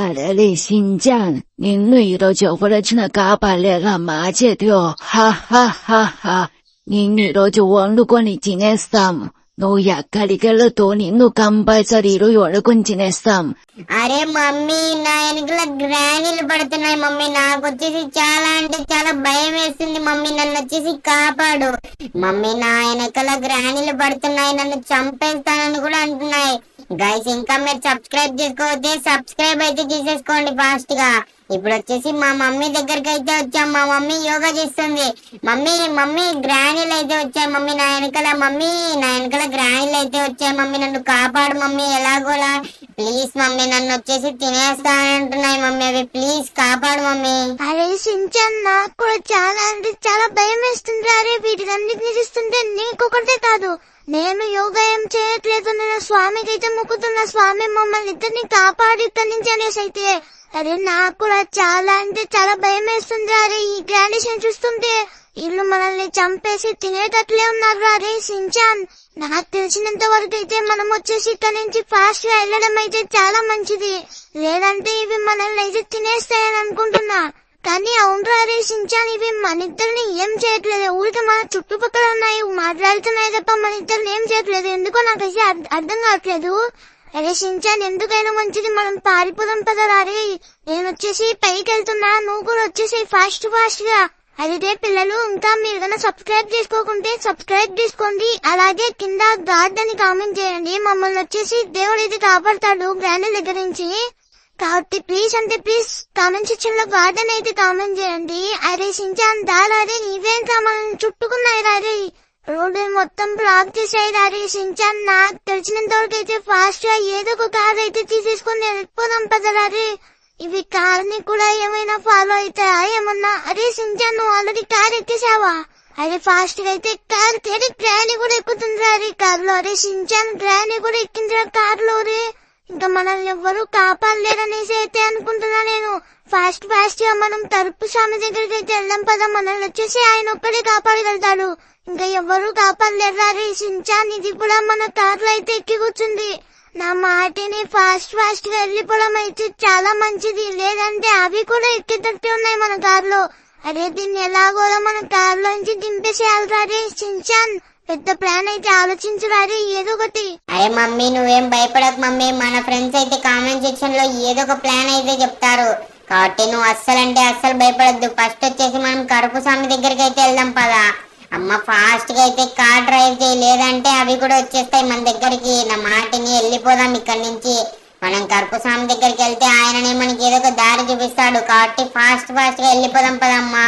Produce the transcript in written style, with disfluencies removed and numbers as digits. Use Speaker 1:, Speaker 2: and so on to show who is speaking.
Speaker 1: అరే షించాన్, నిన్ను ఈరోజు ఎవరొచ్చినా కాపాడలేరా మాచేతో. నిన్ను ఈరోజు వండుకొని తినేస్తాం. నువ్వు ఎక్కడికెళ్ళతో నిన్ను కంపల్సరీలు వండుకొని తినేస్తాం.
Speaker 2: అరే మమ్మీ, నా వెనకల గ్రానీలు పడుతున్నాయి మమ్మీ. నాకు వచ్చేసి చాలా అంటే చాలా భయం వేస్తుంది మమ్మీ. నన్ను వచ్చేసి కాపాడు మమ్మీ. నా వెనకల గ్రానీలు పడుతున్నాయి, నన్ను చంపేస్తానని కూడా అంటున్నాయి. గైస్, ఇంకా మీరు సబ్స్క్రైబ్ చేసుకోవద్దే, సబ్స్క్రైబ్ అయితే చేసేసుకోండి ఫాస్ట్ గా. ఇప్పుడు వచ్చేసి మా మమ్మీ దగ్గరికి అయితే వచ్చాం. మా మమ్మీ యోగా చేస్తుంది. మమ్మీ గ్రానీలు అయితే వచ్చాయి మమ్మీ నా వెనకాల. మమ్మీ నా వెనకాల గ్రానీలు అయితే వచ్చాయి మమ్మీ. నన్ను కాపాడు మమ్మీ ఎలాగోలా. ప్లీజ్ మమ్మీ, నన్ను వచ్చేసి తినేస్తానంటున్నాయి మమ్మీ అవి. ప్లీజ్ కాపాడు మమ్మీ.
Speaker 3: అరే సించన్, నాకు కూడా చాలా అంటే చాలా భయం వేస్తుంది. అరే వీటినన్నిటిని చూస్తుంటే నీకొకటే కాదు, నేను యోగా ఏం చేయట్లేదు, నేను స్వామికి అయితే మొక్కుతున్నా. స్వామి మమ్మల్ని ఇద్దరిని కాపాడి ఇక్కడి నుంచి అనేసి అయితే. అరే నాకు కూడా చాలా అంటే చాలా భయం వేస్తుంది. అరే ఈ గ్రాండేషన్ చూస్తుంటే వీళ్ళు మనల్ని చంపేసి తినేటట్లే ఉన్నారు. అరే సించాన్, నాకు తెలిసినంత వరకు అయితే మనం వచ్చేసి ఇక్కడ నుంచి ఫాస్ట్ గా వెళ్ళడం అయితే చాలా మంచిది. లేదంటే ఇవి మనల్ని అయితే తినేస్తాయని అనుకుంటున్నా. కానీ అవునరా రే సించాన్, ఇవి మన ఇద్దరిని ఏం చేయట్లేదు. ఊరికి మన చుట్టుపక్కల ఉన్నాయి, మాట్లాడుతున్నాయి తప్ప మన ఇద్దరిని ఏం చేయట్లేదు. ఎందుకో నాకైతే అర్థం కావట్లేదు. అరే సించాన్, ఎందుకైనా మంచిది మనం పారిపోదాం పదరా. అరే నేను వచ్చేసి పైకి వెళ్తున్నా, నువ్వు కూడా వచ్చేసి ఫాస్ట్ గా. అదే పిల్లలు, ఇంకా మీరు కన్నా సబ్స్క్రైబ్ చేసుకోకుంటే సబ్స్క్రైబ్ చేసుకోండి. అలాగే కింద గాడ్ అని కామెంట్ చేయండి. మమ్మల్ని వచ్చేసి దేవుడు అయితే కాపాడతాడు గ్రాండ్ దగ్గర నుంచి. కాబట్టి ప్లీజ్ అంటే ప్లీజ్ కామెంట్ సెక్షన్ లో గార్డెన్ అయితే కామెంట్ చేయండి. అరే సించాన్ దారా, అరే నీవేంట్రా మనల్ని చుట్టుకున్నాయి. అరే రోడ్డు మొత్తం బ్లాక్ చేసాయి. అరే సించాన్, నాకు తెలిసినంత వరకు అయితే ఫాస్ట్ గా ఏదో ఒక కార్ అయితే తీసేసుకుని వెళ్ళిపోదాం పదరా. అరే ఇవి కార్ ని కూడా ఏమైనా ఫాలో అవుతాయా ఏమన్నా? అరే సించాన్, నువ్వు ఆల్రెడీ కార్ ఎక్కేసావా? అరే ఫాస్ట్ గా అయితే కార్ గ్రాని కూడా ఎక్కుతుందిరా. అరే కార్ లో. అరే సించాన్, గ్రాని కూడా ఎక్కిందిరా కార్ లో. రే ఇంకా మనల్ని ఎవ్వరూ కాపాడలేరనేసి అయితే అనుకుంటున్నా నేను. ఫాస్ట్ గా మనం తలుపు స్వామి దగ్గరికి అయితే వెళ్దాం పదా. మనల్ని వచ్చేసి ఆయన ఒక్కడే కాపాడగలుగుతాడు, ఇంకా ఎవ్వరూ కాపాడలేరు. అరే సించాన్, ఇది కూడా మన కార్ లో అయితే ఎక్కి కూర్చుంది. నా మాటిని ఫాస్ట్ గా వెళ్ళిపోవడం అయితే చాలా మంచిది. లేదంటే అవి కూడా ఎక్కేటట్టు ఉన్నాయి మన కార్ లో. అరే దీన్ని ఎలాగోలా మన కార్ లోంచి దింపేసేయాలి. అరే సించాన్, పెద్ద ప్లాన్ అయితే ఆలోచించరారే ఏదో ఒకటి.
Speaker 2: అరే మమ్మీ, నువ్వేం భయపడకు మమ్మీ. మన ఫ్రెండ్స్ అయితే కామెంట్ సెక్షన్ లో ఏదో ఒక ప్లాన్ అయితే చెప్తారు. కాబట్టి నువ్వు అస్సలు భయపడద్దు. ఫస్ట్ వచ్చేసి మనం కరుపు స్వామి దగ్గరికి అయితే వెళ్దాం పదా. అమ్మ ఫాస్ట్ గా అయితే కార్ డ్రైవ్ చేయి, లేదంటే అవి కూడా వచ్చేస్తాయి మన దగ్గరికి. నా మాటిని వెళ్ళిపోదాం ఇక్కడి నుంచి. మనం కరుపు స్వామి దగ్గరికి వెళ్తే ఆయననే మనకి ఏదో ఒక దారి చూపిస్తాడు. కాబట్టి ఫాస్ట్ గా వెళ్ళిపోదాం పదమ్మా.